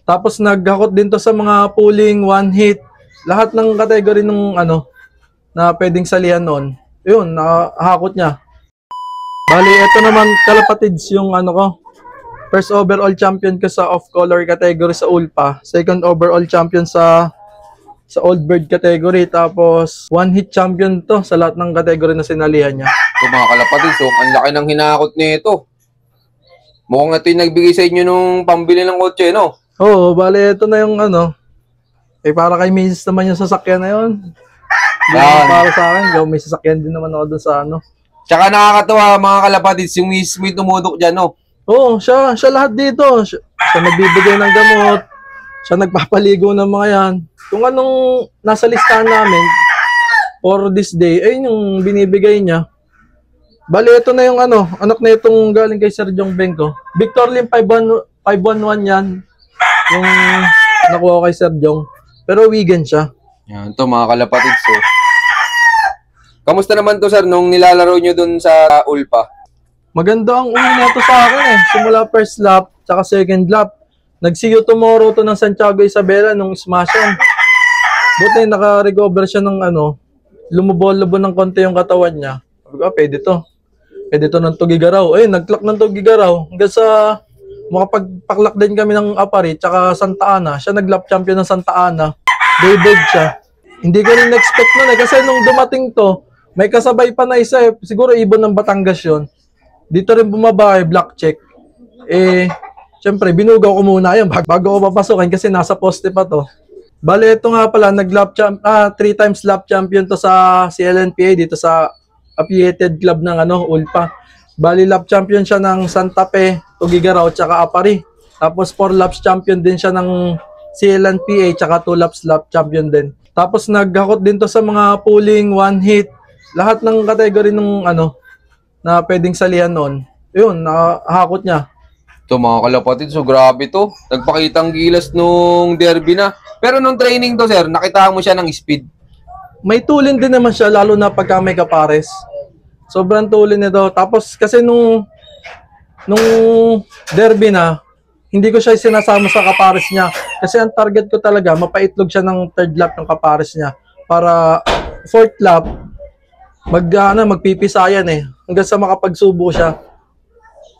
Tapos naghakot din to sa mga pulling, one hit. Lahat ng category nung na pwedeng salihan noon. Yun, nakahakot niya. Bali, ito naman kalapatids yung ko. First overall champion ko sa off-color category sa ULPA. Second overall champion sa Old Bird category. Tapos, one-hit champion to sa lahat ng category na sinalihan niya. So mga kalapatids, so ang laki ng hinakot nito. Mukhang ito yung nagbigay sa inyo nung pambili ng kotse, no? Oo, bali, ito na yung para kay Mrs. naman yung sasakyan na yun. Para sa akin, may sasakyan din naman ako dun sa Tsaka nakakatawa mga kalapatids, yung mismo yung tumudok dyan, no? Oo, siya lahat dito. Siya nagbibigay ng gamot. Siya nagpapaligo ng mga yan. Kung anong nasa listahan namin for this day, ayun yung binibigay niya. Bali, ito na yung anak na itong galing kay Sir Jong Bengko. Victor Lim 511 yan. Yung nakuha ko kay Sir Jong. Pero vegan siya. Yan to mga kalapatids. So. Kamusta naman to sir nung nilalaro nyo dun sa ULPA? Maganda ang uli nito sa akin eh. Simula first lap, tsaka second lap. Nag-see you tomorrow to ng Santiago Isabela nung smashan. Buti naka-recover siya ng lumubo-lubo ng konti yung katawan niya. Sabi ko, pwede to. Pwede to ng Tugigaraw. Eh, nag-clock ng Tugigaraw. Hanggang sa makapagpaklak din kami ng Apari, tsaka Santa Ana. Siya nag-lap champion ng Santa Ana. Daybed siya. Hindi ko rin na-expect nun eh. Kasi nung dumating to, may kasabay pa na isa eh. Siguro ibon ng Batangas yun. Dito rin bumaba eh, black check. Eh, syempre, binugaw ko muna yun bago ko papasukin kasi nasa poste pa to. Bale, ito nga pala, 3 times lap champion to sa CLNPA dito sa affiliated club ng ULPA. Bali, lap champion siya ng Santa Fe, Tugigaraw, tsaka Apari. Tapos 4 laps champion din siya ng CLNPA, tsaka 2 laps lap champion din. Tapos naghakot din to sa mga pulling, one hit. Lahat ng category nung na pwedeng salihan noon. Yun, nakahakot niya. Ito mga kalapatids, so grabe to. Nagpakitang gilas nung derby na. Pero nung training to sir, nakita mo siya ng speed. May tulin din naman siya, lalo na pagka may kapares. Sobrang tulin nito. Tapos kasi nung derby na, hindi ko siya sinasama sa kapares niya. Kasi ang target ko talaga, mapaitlog siya ng third lap ng kapares niya. Para fourth lap, magpipisayan eh. Hanggang sa makapagsubo siya.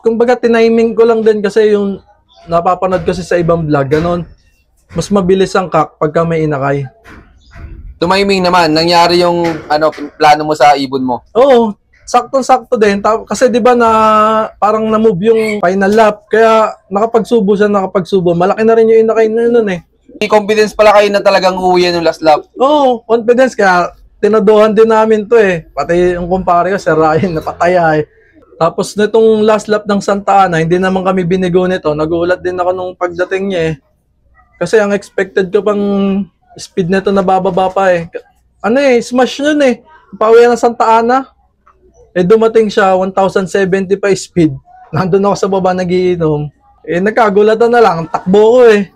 Kumbaga, tiniming ko lang din kasi yung napapanood kasi sa ibang vlog, ganon. Mas mabilis ang kak pagka may inakay. Tumiming naman, nangyari yung plano mo sa ibon mo? Oo, saktong-sakto din. Kasi di ba na parang na-move yung final lap. Kaya nakapagsubo siya, Malaki na rin yung inakay na yun eh. May confidence pala kayo na talagang uwi yung last lap? Oo, confidence. Kaya tinaduhan din namin to eh. Pati yung kumpare ko, si Ryan, napataya eh. Tapos nitong last lap ng Santa Ana, hindi naman kami binigo nito. Nagulat din ako nung pagdating niya eh. Kasi ang expected ko pang speed nito na bababa pa eh. Smash yun eh. Pauwi ng Santa Ana. Eh dumating siya, 1,070 pa speed. Nandun ako sa baba nagiinom. Eh nagkagulatan na lang, takbo ko eh.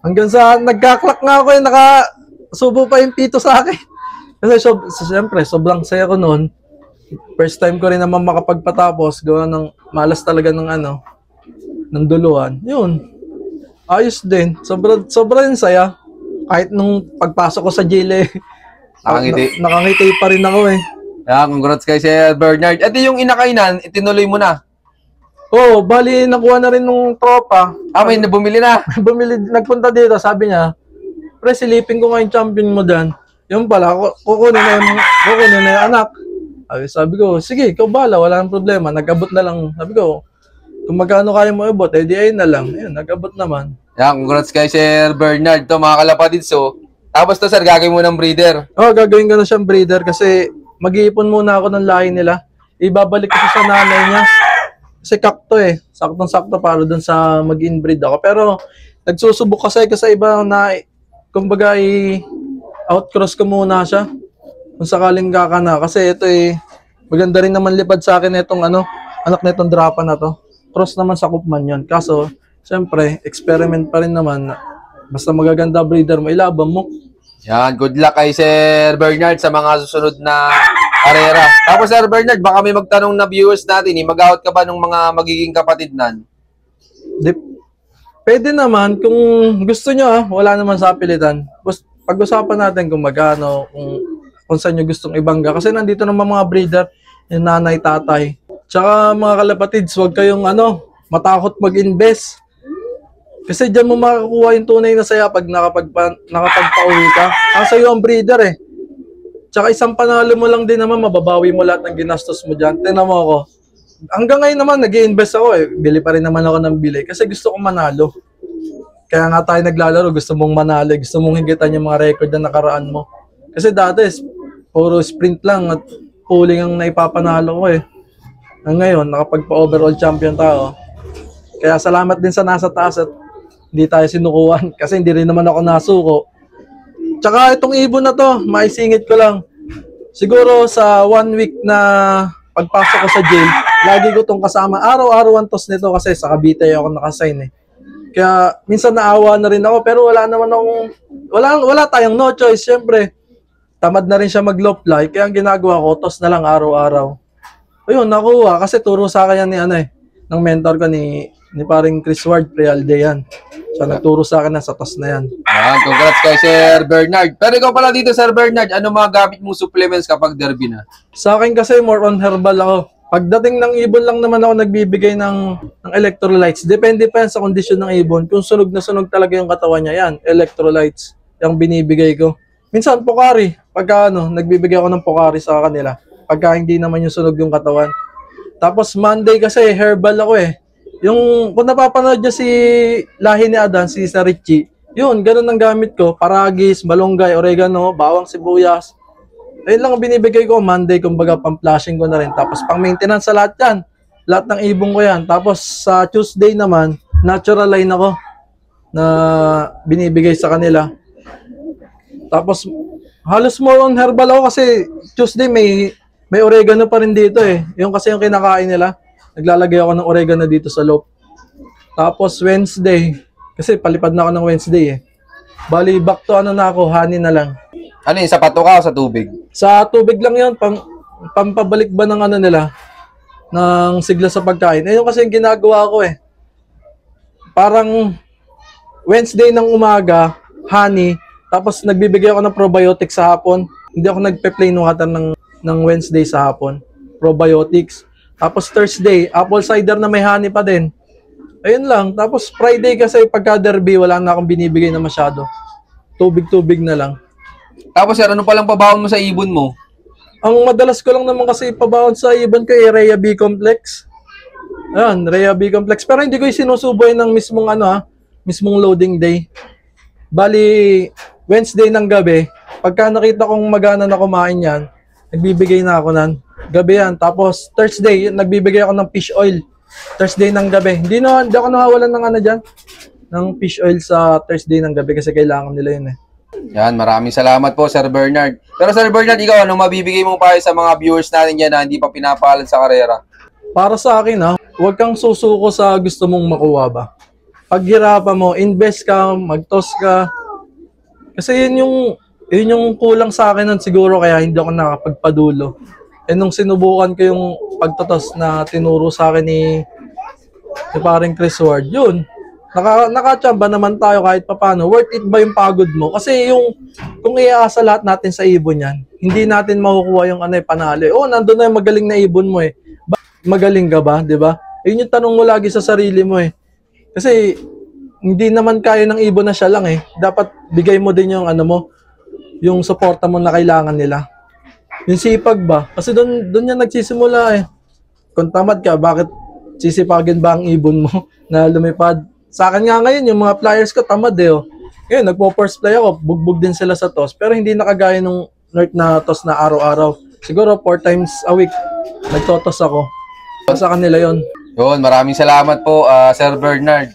Hanggang sa nagkaklak nga ako eh, nakasubo pa yung pito sa akin. Kasi siyempre, sobrang saya ko noon. First time ko rin naman makapagpatapos, gawa ng malas talaga ng duluhan. Yun. Ayos din. Sobrang saya. Kahit nung pagpasok ko sa jail eh, nakangiti pa rin ako eh. Yeah, congrats kay Sir Bernard. Ito yung inakainan, itinuloy mo na. Oo, bali nakuha na rin nung tropa. May bumili na. Nagpunta dito, sabi niya, pre, silipin ko nga yung champion mo dyan. Yung pala, kukunin na yung anak. Sabi ko, sige, ikaw bahala, wala nang problema. Nag-abot na lang. Sabi ko, kung magkano kaya mo abot, di ayun na lang. Ayun, nag-abot naman. Yeah, congrats kay Sir Bernard. To mga kalapatids. So, tapos to sir, gagawin mo ng breeder? Oo, gagawin ko na siyang breeder kasi mag-iipon muna ako ng lahi nila. Ibabalik ko sa nanay niya. Kasi kakto eh. Saktong-sakto para dun sa mag-inbreed ako. Pero, nagsusubok kasi sa iba na, kumbaga, outcross ko muna siya. Kung sakaling kakana. Kasi ito eh, maganda rin naman lipad sa akin itong anak na itong drapa na to. Cross naman sa Kupman yun. Kaso, siyempre, experiment pa rin naman. Basta magaganda breeder mo, ilaban mo. Yan, good luck kay Sir Bernard sa mga susunod na karera. Tapos Sir Bernard, baka may magtanong na viewers natin, mag-out ka ba ng mga magiging kapatid nan? Pwede naman, kung gusto nyo wala naman sa pilitan. Pag-usapan natin kung magkano, kung saan nyo gustong ibangga. Kasi nandito naman mga breeder, yung nanay, tatay. Tsaka mga kalapatids, huwag kayong matakot mag-invest. Kasi dyan mo makakuha yung tunay na saya pag nakapagpa-uwi ka. Kasi yung breeder Tsaka isang panalo mo lang din naman, mababawi mo lahat ng ginastos mo dyan. Tingnan mo ako. Hanggang ngayon naman, nag-i-invest ako Bili pa rin naman ako ng bili kasi gusto ko manalo. Kaya nga tayo naglalaro, gusto mong manalo, gusto mong higitan yung mga record na nakaraan mo. Kasi dati, puro sprint lang at pulling ang naipapanalo ko Ngayon, nakapagpa-overall champion tayo. Kaya salamat din sa nasa taas at hindi tayo sinukuhan kasi hindi rin naman ako nasuko. Tsaka itong ibon na to, maisingit ko lang. Siguro sa 1 week na pagpasok ko sa jail, lagi ko itong kasama. Araw-araw ang toss nito kasi sa Cavite ako nakasign Kaya minsan naawa na rin ako pero wala naman akong, wala tayong no choice. Siyempre, tamad na rin siya mag-low fly. Kaya ang ginagawa ko, toss na lang araw-araw. Ayun, nakuha kasi turo sa akin yan ng mentor ko ni paring Chris Ward, Realde yan. Siya nagturo sa akin sa toss na yan. Yan, congrats kay Sir Bernard. Pero ikaw pala dito, Sir Bernard, ano mga gamit mong supplements kapag derby na? Sa akin kasi more on herbal ako. Pagdating ng ibon lang naman ako nagbibigay ng electrolytes. Depende pa yan sa kondisyon ng ibon. Kung sunog na sunog talaga yung katawan niya, yan, electrolytes. Yung binibigay ko. Minsan, Pocari. Pagka nagbibigay ako ng Pocari sa kanila. Pagka hindi naman yung sunog yung katawan. Tapos Monday kasi, herbal ako Yung, kung napapanood niya si Lahi ni Adan, si Sir Richie, yun, ganun ang gamit ko. Paragis, malunggay, oregano, bawang sibuyas. Ayun lang ang binibigay ko Monday, kumbaga pang-flashing ko na rin. Tapos pang-maintenance sa lahat yan. Lahat ng ibong ko yan. Tapos sa Tuesday naman, natural line ako na binibigay sa kanila. Tapos halos more on herbal ako kasi Tuesday may oregano pa rin dito Yung kasi yung kinakain nila. Naglalagay ako ng oregano dito sa loob. Tapos Wednesday, kasi palipad na ako ng Wednesday Bali, back to na ako, honey na lang. Ano yun, sa pato ka o sa tubig? Sa tubig lang yun, pampabalik ba ng nila, ng sigla sa pagkain. Yung kasi yung ginagawa ko Parang Wednesday ng umaga, honey, tapos nagbibigay ako ng probiotics sa hapon. Hindi ako nagpe-plain water ng Wednesday sa hapon. Probiotics. Tapos Thursday, apple cider na may honey pa din. Ayun lang. Tapos Friday kasi pagka derby, wala na akong binibigay na masyado. Tubig-tubig na lang. Tapos sir, ano palang pabaon mo sa ibon mo? Ang madalas ko lang naman kasi pabaon sa ibon ko Rhea B Complex. Ayan, Rhea B Complex. Pero hindi ko sinusubo ng mismong mismong loading day. Bali, Wednesday ng gabi, pagka nakita kong magana na kumain yan, nagbibigay na ako nan. Gabi yan. Tapos Thursday, nagbibigay ako ng fish oil. Thursday ng gabi. Hindi ako nawawalan ng dyan. Ng fish oil sa Thursday ng gabi kasi kailangan nila yun Yan, maraming salamat po, Sir Bernard. Pero Sir Bernard, ikaw, ano mabibigay mo pa sa mga viewers natin dyan na hindi pa pinapaalad sa karera? Para sa akin huwag kang susuko sa gusto mong makuha ba. Paghirapan mo, invest ka, mag-toss ka. Kasi yun yung kulang sa akin nun siguro kaya hindi ako nakapagpadulo. Nung sinubukan ko yung pagtotos na tinuro sa akin ni paring Chris Ward, yun. Nakachamba naman tayo kahit papano. Worth it ba yung pagod mo? Kasi kung iaasa lahat natin sa ibon yan, hindi natin makukuha yung panalo. Nandun na yung magaling na ibon mo Magaling ka ba? Diba? Yun yung tanong mo lagi sa sarili mo Kasi hindi naman kaya ng ibon na siya lang Dapat bigay mo din yung yung suporta mo na kailangan nila. Yung sipag ba? Kasi doon yan nagsisimula Kung tamad ka, bakit sisipagin ba ang ibon mo na lumipad? Sa akin nga ngayon, yung mga flyers ko tamad Ngayon, nagpo-first fly ako, bugbog din sila sa toss. Pero hindi nakagaya nung North na toss na araw-araw. Siguro 4 times a week, nagtotos ako. Sa kanila yon. Yun, maraming salamat po, Sir Bernard.